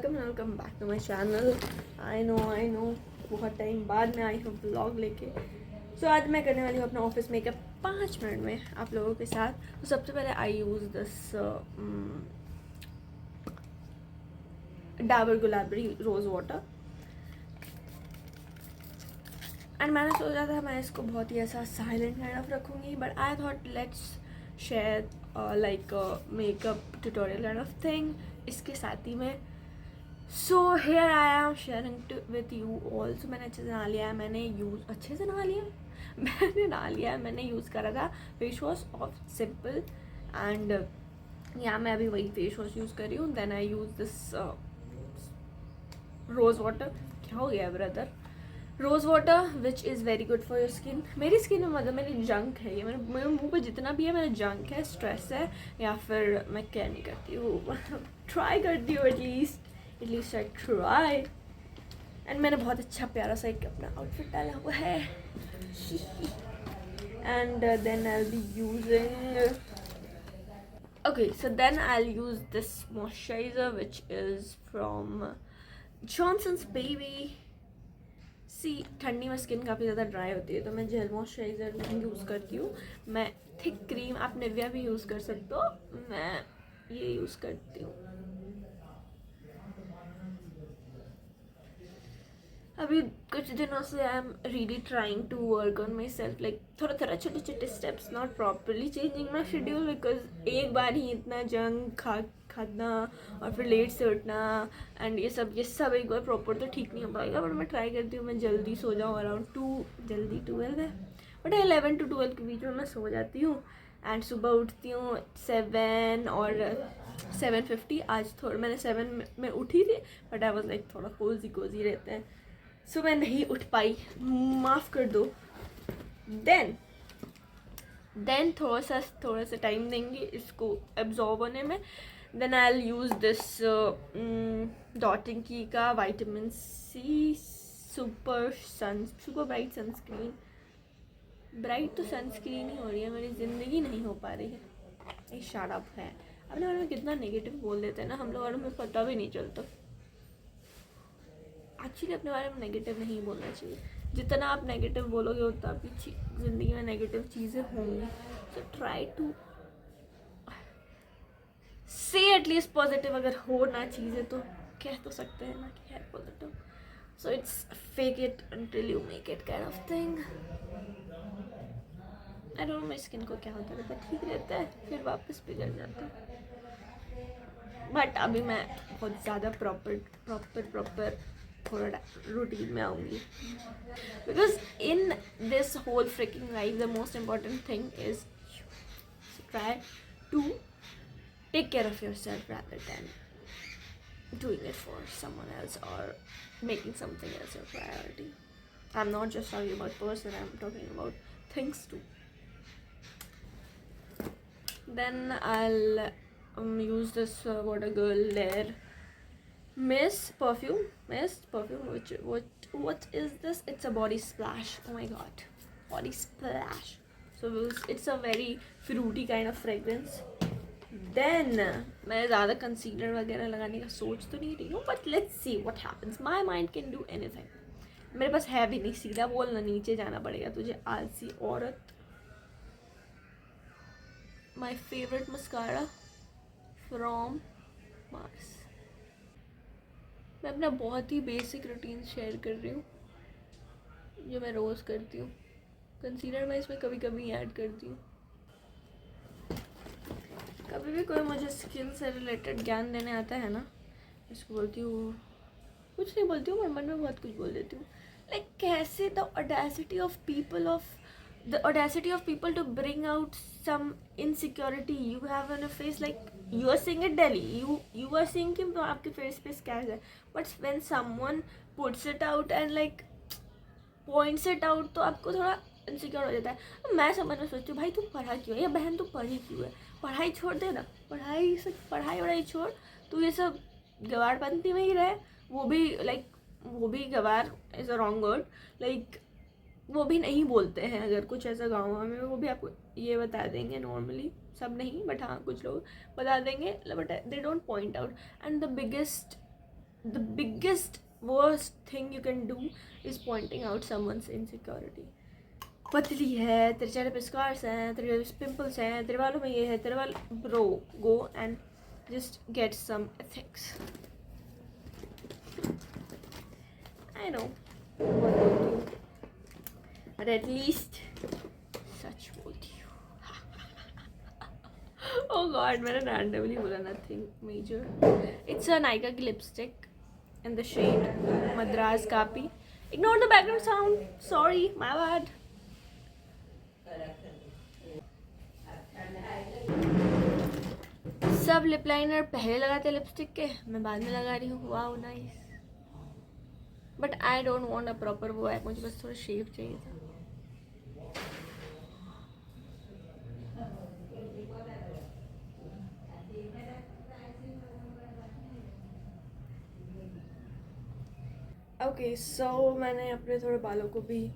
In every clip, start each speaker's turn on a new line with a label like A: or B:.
A: Welcome back to my channel. I know बहुत time बाद मैं आई हूँ ब्लॉग लेके। सो आज मैं करने वाली हूँ अपना ऑफिस मेकअप 5 मिनट में आप लोगों के साथ। तो सबसे पहले I use this Dabur Gulabari rose water and मैंने सोचा था मैं इसको बहुत ही ऐसा साइलेंट काइंड ऑफ रखूँगी, but I thought let's share like makeup tutorial kind of thing इसके साथ ही में। So here I am sharing with you also. मैंने अच्छे से नहा लिया है, मैंने यूज़ करा था face wash off simple and यहाँ मैं अभी वही फेस वॉश यूज़ कर रही हूँ। Then I use this rose water. क्या हो गया brother? Rose water which is very good for your skin. मेरी स्किन में मतलब मेरी जंक है, ये मेरे मुंह पे जितना भी है मेरा जंक है, स्ट्रेस है, या फिर मैं क्या नहीं करती हूँ ट्राई करती हूँ एटलीस्ट आई ट्राई। एंड मैंने बहुत अच्छा प्यारा सा एक अपना आउटफिट डाला हुआ है and then I will be using then I'll use this moisturizer which is from Johnson's Baby। ठंडी में स्किन काफ़ी ज़्यादा ड्राई होती है तो मैं जेल मॉइस्चराइज़र नहीं यूज़ करती हूँ। मैं थिक क्रीम, आप निविया भी यूज़ कर सकते हो, मैं ये यूज़ करती हूँ। अभी कुछ दिनों से I am really trying to work on myself, like थोड़ा छोटे छोटे steps, not properly changing my schedule because एक बार ही इतना जंक खाना और फिर लेट से उठना एंड ये सब एक बार प्रॉपर तो ठीक नहीं हो पाएगा। बट मैं ट्राई करती हूँ मैं जल्दी सो जाऊँ, अराउंड 12 है बट 11 to 12 के बीच में मैं सो जाती हूँ एंड सुबह उठती हूँ 7 और 7:50। आज थोड़ा मैंने 7 में उठी थी बट आई वॉज लाइक थोड़ा कोजी रहते हैं, सो मैं नहीं उठ पाई, माफ़ कर दो। देन थोड़ा सा टाइम देंगे इसको एब्जॉर्ब होने में। Then I will use this dot and key का vitamin C super bright sunscreen. Bright तो सनस्क्रीन ही हो रही है, मेरी ज़िंदगी नहीं हो पा रही है। ये शट है, अपने बारे में कितना नेगेटिव बोल देते हैं ना हम लोग और हमें पता भी नहीं चलता। एक्चुअली अपने बारे में नेगेटिव नहीं बोलना चाहिए, जितना आप नेगेटिव बोलोगे उतना आपकी ज़िंदगी में नेगेटिव चीज़ें होंगी। सो ट्राई टू से एटलीस्ट पॉजिटिव, अगर हो ना चीज़ें तो कह तो सकते हैं ना कि है positive. So it's fake it until you make it kind of thing. I don't know मेरी स्किन को क्या होता रहता है, ठीक रहता है फिर वापस बिगड़ जाता है। बट अभी मैं बहुत ज़्यादा प्रॉपर थोड़ा रूटीन में आऊँगी because in this whole freaking life the most important thing is try to take care of yourself rather than doing it for someone else or making something else your priority. I'm not just talking about person, I'm talking about things too. Then I'll use this Water Girl Lair Mist perfume, what is this? It's a body splash. Oh my god, body splash. So it's a very fruity kind of fragrance. Then मैं ज़्यादा concealer वगैरह लगाने का सोच तो नहीं रही हूँ, but let's see what happens. My mind can do anything. मेरे पास है भी नहीं, सीधा बोलना, नीचे जाना पड़ेगा तुझे आलसी औरत। My favourite mascara from Mars. मैं अपना बहुत ही बेसिक रूटीन शेयर कर रही हूँ जो मैं रोज़ करती हूँ। कंसीलर मैं इसमें कभी कभी ऐड करती हूँ। कभी भी कोई मुझे स्किन से रिलेटेड ज्ञान देने आता है ना, इसको बोलती हूँ, कुछ नहीं बोलती हूँ, मैं मन में बहुत कुछ बोल देती हूँ। लाइक कैसे the audacity of people to bring out some insecurity you have on your face, like you are seeing it daily, you are seeing कि आपके फेस पे स्कैर्स है, but when someone puts it out and like points it out तो आपको थोड़ा insecure हो जाता है। मैं समझना सोचती हूँ भाई तू पढ़ा क्यों है, या बहन तू पढ़ी क्यों है, पढ़ाई छोड़ दे ना, पढ़ाई छोड़, तू ये सब गवारपंथी में ही रहे। वो भी गवार is a wrong word, like वो भी नहीं बोलते हैं अगर कुछ ऐसा गाँव में, वो भी आपको ये बता देंगे नॉर्मली, सब नहीं बट हाँ कुछ लोग बता देंगे, but they don't point out. And the biggest the biggest worst thing you can do is pointing out someone's insecurity. पतली है, तेरे चेहरे पे स्कार्स हैं, तेरे पिंपल्स हैं, तेरे बालों में ये है, तेरे बाल, bro go and just get some ethics. I know what don't you, but at least सच बोलती हूँ. Oh god, मैंने randomly बोला nothing major. It's a Nykaa की lipstick in the shade Madras Kapi. Ignore the background sound. Sorry, my bad. सब lip liner पहले लगाते हैं lipstick के, मैं बाद में लगा रही हूँ. Wow nice. But I don't want a proper वो है, मुझे बस थोड़ा शेव चाहिए था. ओके सो मैंने अपने थोड़े बालों को भी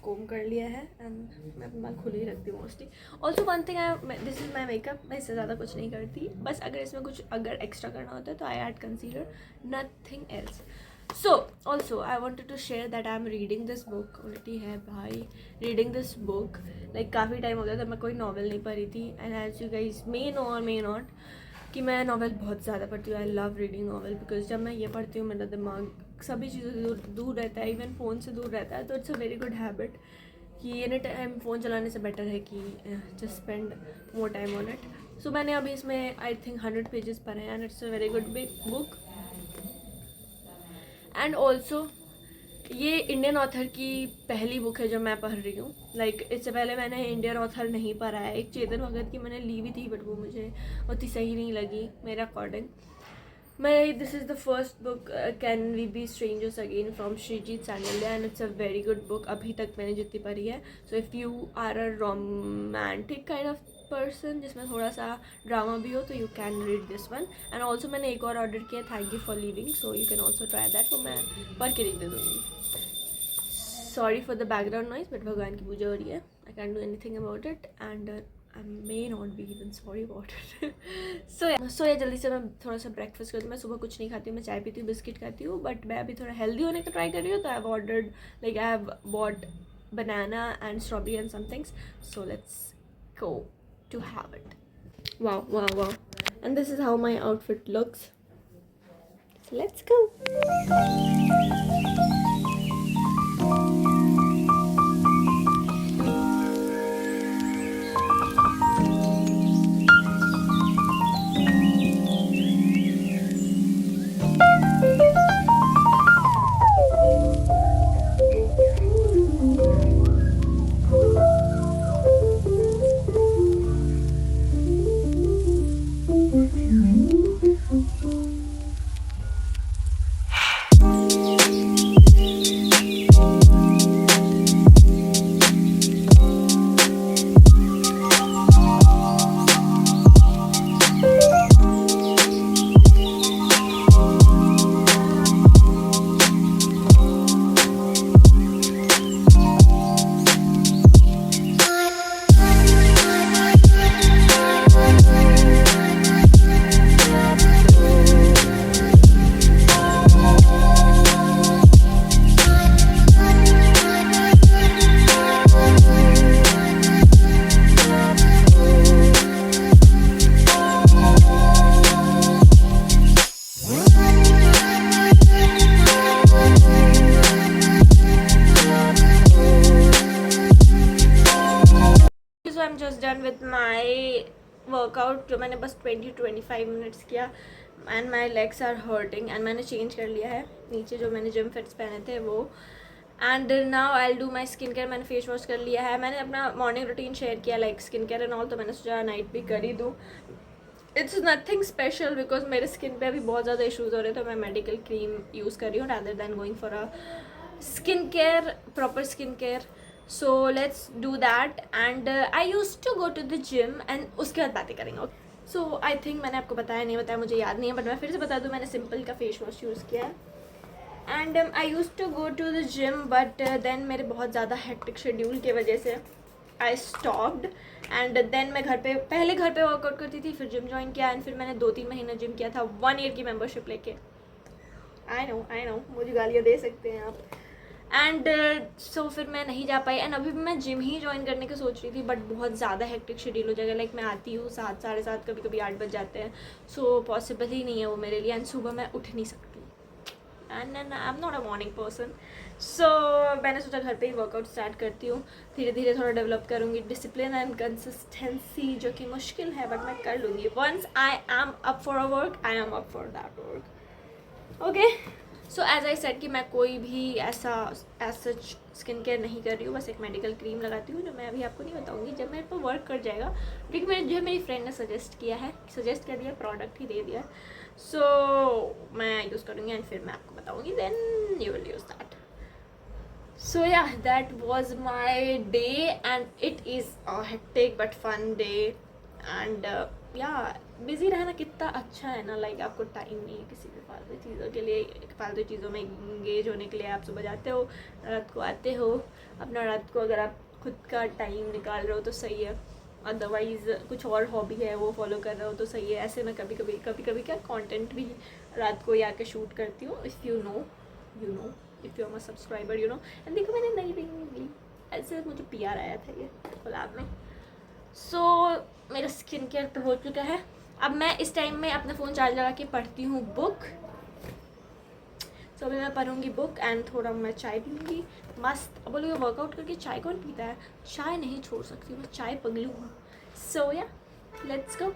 A: कोम कर लिया है एंड मैं अपने बाल खुले ही रखती हूँ mostly. Also one thing, this is my makeup. मैं इससे ज़्यादा कुछ नहीं करती, बस अगर इसमें कुछ अगर एक्स्ट्रा करना होता है तो I add concealer, nothing else. So also I wanted to share that I am reading this book. उल्टी है भाई, रीडिंग दिस बुक. लाइक काफ़ी टाइम हो गया था मैं कोई नॉवल नहीं पढ़ी थी. And as you guys may know और मे नॉट कि मैं नॉवल बहुत ज़्यादा पढ़ती हूँ. I love reading novel because जब मैं ये पढ़ती हूँ मेरा दिमाग सभी चीज़ों से दूर रहता है, इवन फ़ोन से दूर रहता है. तो it's a very good habit कि एनी टाइम फ़ोन चलाने से बेटर है कि just spend more time on it. So मैंने अभी इसमें आई थिंक 100 पेजेस पढ़े हैं and it's a very good book. And also ये इंडियन ऑथर की पहली बुक है जो मैं पढ़ रही हूँ. लाइक इससे पहले मैंने इंडियन ऑथर नहीं पढ़ा है. एक चेतन भगत की मैंने ली भी थी बट वो मुझे उतनी सही नहीं लगी मेरे according. This is the first book, Can We Be Strangers Again from Srijit Sandalya, and it's a very good book. अभी तक मैंने जितनी पढ़ी है. So if you are a romantic kind of person जिसमें थोड़ा सा ड्रामा भी हो तो you can read this one. And also मैंने एक और ऑर्डर किया, Thank You for Leaving, so you can also try that. तो मैं पढ़ के लिख दे दूँगी. Sorry for the background noise, but भगवान की पूजा हो रही है. I can't do anything about it and I may not be even sorry about it. so yeah, जल्दी से मैं थोड़ा सा ब्रेकफास्ट करती हूँ. मैं सुबह कुछ नहीं खाती हूँ, मैं चाय पीती हूँ, बिस्किट खाती हूँ. बट मैं अभी थोड़ा हेल्दी होने का ट्राई कर रही हूँ. तो I have ordered like I have bought banana and strawberry and some things. So let's go to have it. Wow wow wow. And this is how my outfit looks. Let's go. I'm just done with my workout जो मैंने बस 20-25 minutes किया. And my legs are hurting and मैंने change कर लिया है नीचे जो मैंने जिम फिट्स पहने थे वो. And now I will do my skin care. मैंने फेस वॉश कर लिया है. मैंने अपना मॉर्निंग रूटीन शेयर किया like skin care and all. तो मैंने सोचा नाइट भी कर ही दूँ. इट्स नथिंग स्पेशल बिकॉज मेरे स्किन पे अभी बहुत ज़्यादा इशूज़ हो रहे हैं. तो मैं मेडिकल क्रीम यूज़ कर रही हूँ rather than going for a skin care, proper skin care. So let's do that. And I used to go to the gym and उसके बाद बातें करेंगे. सो आई थिंक मैंने आपको बताया नहीं बताया मुझे याद नहीं है बट मैं फिर से बता दूँ. मैंने सिंपल का फेस वॉश यूज़ किया है and I used to go to the gym but then मेरे बहुत ज़्यादा हेक्टिक शेड्यूल की वजह से आई स्टॉप्ड. एंड देन मैं पहले घर पे वर्कआउट करती थी, फिर जिम ज्वाइन किया एंड फिर मैंने 2-3 महीना जिम किया था 1 ईयर की मेम्बरशिप लेके. आई नो मुझे गालियाँ दे सकते हैं आप. एंड सो फिर मैं नहीं जा पाई. एंड अभी भी मैं जिम ही ज्वाइन करने की सोच रही थी, बट बहुत ज़्यादा हेक्टिक शेड्यूल हो जाएगा. लाइक मैं आती हूँ 7, 7:30, कभी कभी 8 बज जाते हैं. सो पॉसिबल ही नहीं है वो मेरे लिए. एंड सुबह मैं उठ नहीं सकती. And I am not a morning person. So मैंने सोचा घर पे ही वर्कआउट स्टार्ट करती हूँ. धीरे धीरे थोड़ा डेवलप करूँगी डिसिप्लिन एंड कंसिस्टेंसी, जो कि मुश्किल है बट मैं कर लूँगी. Once I am up for a work, I am up for that work. Okay. So as I said कि मैं कोई भी ऐसा एज सच स्किन केयर नहीं कर रही हूँ. बस एक मेडिकल क्रीम लगाती हूँ, जो मैं अभी आपको नहीं बताऊँगी. जब मेरे पर वर्क कर जाएगा, क्योंकि मेरी फ्रेंड ने सजेस्ट कर दिया, प्रोडक्ट ही दे दिया. सो मैं यूज़ करूँगी एंड फिर मैं आपको बताऊँगी. Then you will use that. So yeah, that was my day and it is a hectic but fun day. And yeah, busy रहना कितना अच्छा है ना. लाइक आपको टाइम नहीं है किसी भी फालतू चीज़ों के लिए. फालतू चीज़ों में इंगेज होने के लिए आप सुबह जाते हो, रात को आते हो. अपना रात को अगर आप खुद का टाइम निकाल रहे हो तो सही है. अदरवाइज़ कुछ और हॉबी है वो फॉलो कर रहे हो तो सही है. ऐसे मैं कभी कभी क्या कंटेंट भी रात को ही आके शूट करती हूँ. If you know if you are my subscriber you know. And देखो मैंने नई रिंग ली. ऐसे मुझे PR आया था ये कोलैब में. सो मेरा स्किन केयर तो हो चुका है. अब मैं इस टाइम में अपना फ़ोन चार्ज लगा के पढ़ती हूँ बुक. सो अभी मैं पढ़ूँगी बुक एंड थोड़ा मैं चाय पीऊँगी मस्त. अब बोलोगे वर्कआउट करके चाय कौन पीता है. चाय नहीं छोड़ सकती, मैं चाय पगलू हूँ. सो या लेट्स गो.